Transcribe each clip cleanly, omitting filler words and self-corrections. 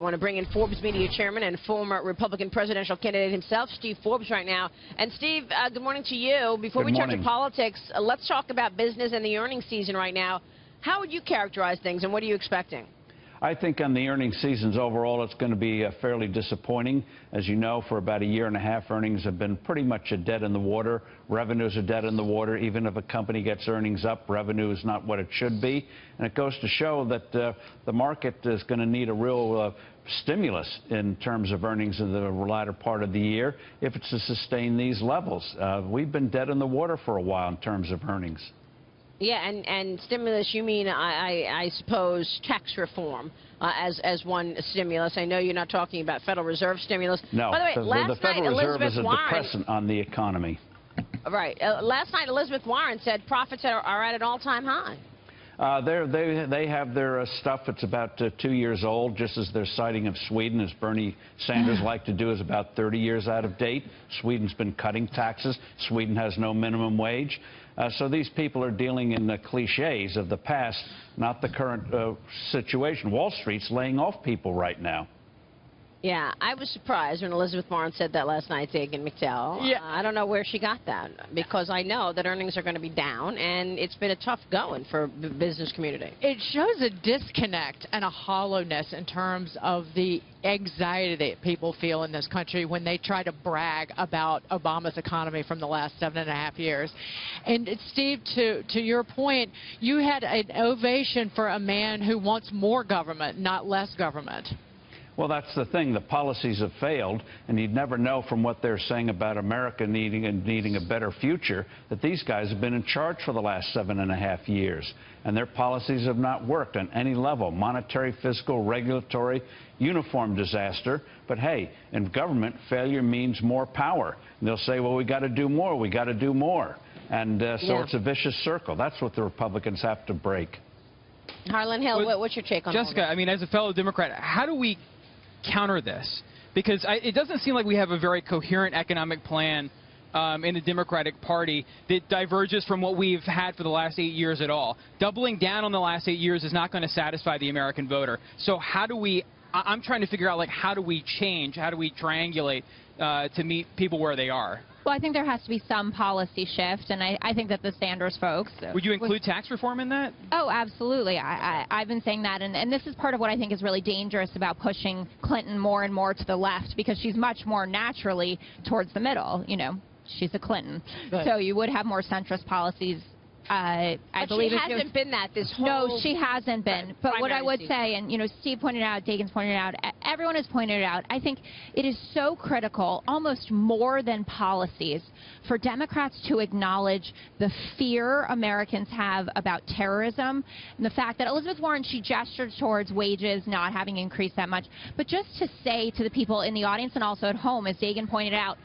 want to bring in Forbes media chairman and former Republican presidential candidate himself, Steve Forbes, right now. And Steve, good morning to you. Before we turn to politics, let's talk about business and the earnings season right now. How would you characterize things, and what are you expecting? I think on the earnings seasons overall, it's going to be fairly disappointing. As you know, for about a year and a half, earnings have been pretty much dead in the water. Revenues are dead in the water. Even if a company gets earnings up, revenue is not what it should be. And it goes to show that the market is going to need a real stimulus in terms of earnings in the latter part of the year if it's to sustain these levels. We've been dead in the water for a while in terms of earnings. Yeah, and stimulus, you mean, I suppose, tax reform as one stimulus. I know you're not talking about Federal Reserve stimulus. No, by the way, the Federal Reserve is a depressant on the economy. Right. Last night, Elizabeth Warren said profits are at an all-time high. They have their stuff. It's about 2 years old, just as their citing of Sweden, as Bernie Sanders liked to do, is about 30 years out of date. Sweden's been cutting taxes. Sweden has no minimum wage. So these people are dealing in the cliches of the past, not the current situation. Wall Street's laying off people right now. Yeah, I was surprised when Elizabeth Warren said that last night, Dagen, McDowell. Yeah. I don't know where she got that, because I know that earnings are going to be down, and it's been a tough going for the business community. It shows a disconnect and a hollowness in terms of the anxiety that people feel in this country when they try to brag about Obama's economy from the last 7.5 years. And Steve, to your point, you had an ovation for a man who wants more government, not less government. Well, that's the thing. The policies have failed, and you'd never know from what they're saying about America needing a better future that these guys have been in charge for the last 7.5 years, and their policies have not worked on any level: monetary, fiscal, regulatory, uniform disaster. But hey, in government, failure means more power. And they'll say, well, we got to do more, we got to do more. And so it's a vicious circle. That's what the Republicans have to break. Harlan Hill, what's your take on Jessica, I mean, as a fellow Democrat, how do we counter this? Because it doesn't seem like we have a very coherent economic plan in the Democratic Party that diverges from what we've had for the last 8 years at all. Doubling down on the last 8 years is not going to satisfy the American voter. So how do we, I'm trying to figure out, like, how do we change, how do we triangulate to meet people where they are? Well, I think there has to be some policy shift, and I think that the Sanders folks... Would you include tax reform in that? Oh, absolutely. I've been saying that, and this is part of what I think is really dangerous about pushing Clinton more and more to the left, because she's much more naturally towards the middle. You know, she's a Clinton. Right. So you would have more centrist policies. I believe she hasn't been that this whole... No, she hasn't been. But what I would say, and, you know, Steve pointed out, Dagen's pointed out, everyone has pointed it out, I think it is so critical, almost more than policies, for Democrats to acknowledge the fear Americans have about terrorism, and the fact that Elizabeth Warren, she gestured towards wages not having increased that much, but just to say to the people in the audience and also at home, as Dagen pointed out,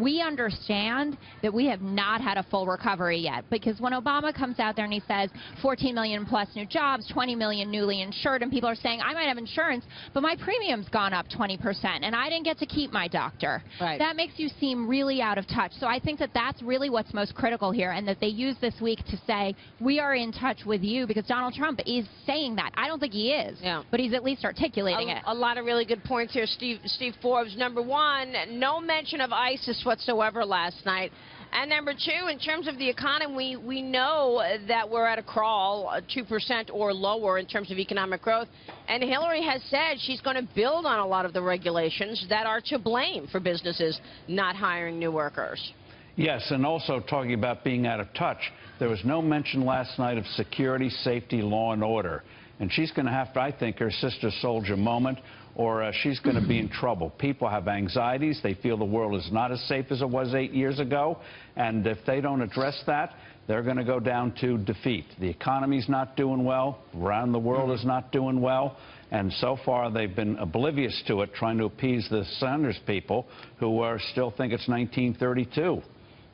we understand that we have not had a full recovery yet, because when Obama comes out there and he says 14 million plus new jobs, 20 million newly insured, and people are saying, I might have insurance, but my premium's gone up 20%, and I didn't get to keep my doctor. Right. That makes you seem really out of touch. So I think that that's really what's most critical here, and that they use this week to say, we are in touch with you, because Donald Trump is saying that. I don't think he is, but he's at least articulating it. A lot of really good points here, Steve Forbes. Number one, no mention of ISIS whatsoever last night. And number two, in terms of the economy, we know that we're at a crawl, 2% or lower in terms of economic growth. And Hillary has said she's going to build on a lot of the regulations that are to blame for businesses not hiring new workers. Yes, and also talking about being out of touch, there was no mention last night of security, safety, law and order. And she's going to have to, I think, her sister soldier moment, or she's going to be in trouble. People have anxieties. They feel the world is not as safe as it was 8 years ago. And if they don't address that, they're going to go down to defeat. The economy's not doing well. Around the world is not doing well. And so far, they've been oblivious to it, trying to appease the Sanders people who still think it's 1932.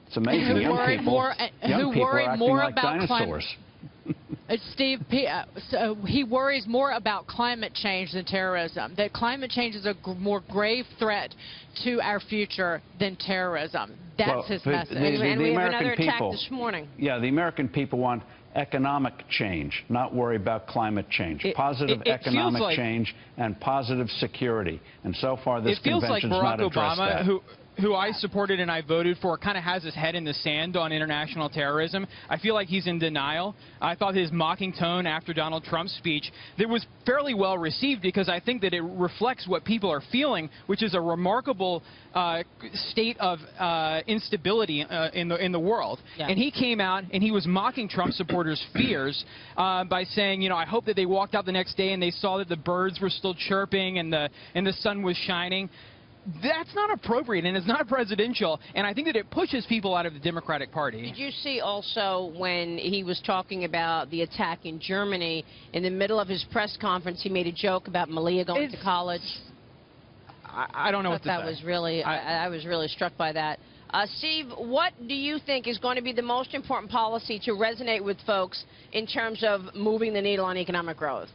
It's amazing. Who young worry people, more, young people are acting like about dinosaurs. Steve, so he worries more about climate change than terrorism, that climate change is a more grave threat to our future than terrorism. That's his message. And we have another American attack people, this morning. Yeah, the American people want economic change, not worry about climate change. Positive economic change and positive security. And so far, this convention's not addressed that. It feels like Barack Obama, who I supported and I voted for, kind of has his head in the sand on international terrorism. I feel like he's in denial. I thought his mocking tone after Donald Trump's speech that was fairly well received, because I think that it reflects what people are feeling, which is a remarkable state of instability in the world. Yeah. And he came out and he was mocking Trump supporters' fears by saying, you know, I hope that they walked out the next day and they saw that the birds were still chirping and the sun was shining. That's not appropriate, and it's not presidential, and I think that it pushes people out of the Democratic Party. Did you see also when he was talking about the attack in Germany, in the middle of his press conference, he made a joke about Malia going to college? I don't know what to say. That was really, I was really struck by that. Steve, what do you think is going to be the most important policy to resonate with folks in terms of moving the needle on economic growth?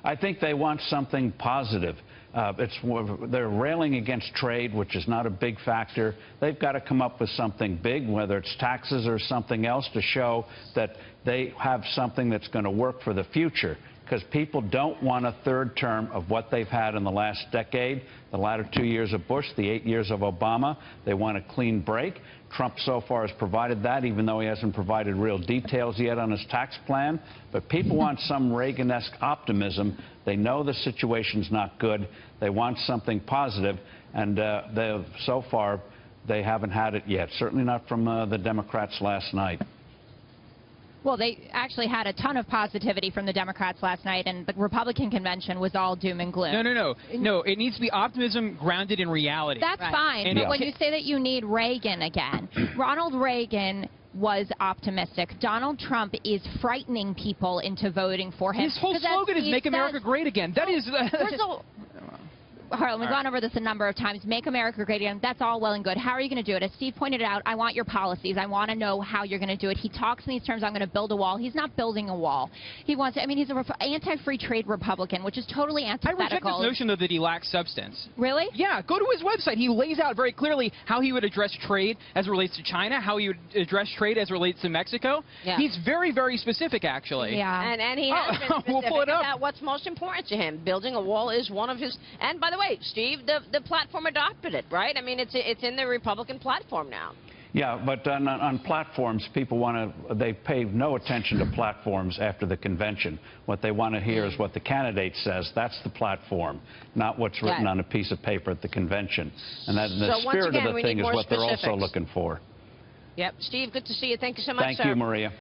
I think they want something positive. They're railing against trade, which is not a big factor. They've got to come up with something big, whether it's taxes or something else, to show that they have something that's going to work for the future. Because people don't want a third term of what they've had in the last decade, the latter 2 years of Bush, the 8 years of Obama. They want a clean break. Trump so far has provided that, even though he hasn't provided real details yet on his tax plan. But people want some Reagan-esque optimism. They know the situation's not good. They want something positive, and so far they haven't had it yet, certainly not from the Democrats last night. Well, they actually had a ton of positivity from the Democrats last night, and the Republican convention was all doom and gloom. No, it needs to be optimism grounded in reality. That's fine, but when you say that you need Reagan again, Ronald Reagan was optimistic. Donald Trump is frightening people into voting for him. His whole slogan is "Make America Great Again." That is... Harlan, we've gone over this a number of times. Make America great again. That's all well and good. How are you going to do it? As Steve pointed out, I want your policies. I want to know how you're going to do it. He talks in these terms, I'm going to build a wall. He's not building a wall. He wants to, I mean, he's an anti-free trade Republican, which is totally antithetical. I reject this notion, though, that he lacks substance. Really? Yeah. Go to his website. He lays out very clearly how he would address trade as it relates to China, how he would address trade as it relates to Mexico. Yeah. He's very, very specific, actually. Yeah. And he has been specific we'll pull it up. about what's most important to him. Building a wall is one of his... And by the way, Steve, the platform adopted it, right? I mean, it's in the Republican platform now. Yeah, but on platforms, people they pay no attention to platforms after the convention. What they want to hear is what the candidate says. That's the platform, not what's written on a piece of paper at the convention. And that the spirit of the thing is what they're also looking for. Yep. Steve, good to see you. Thank you so much, sir. Thank you, Maria.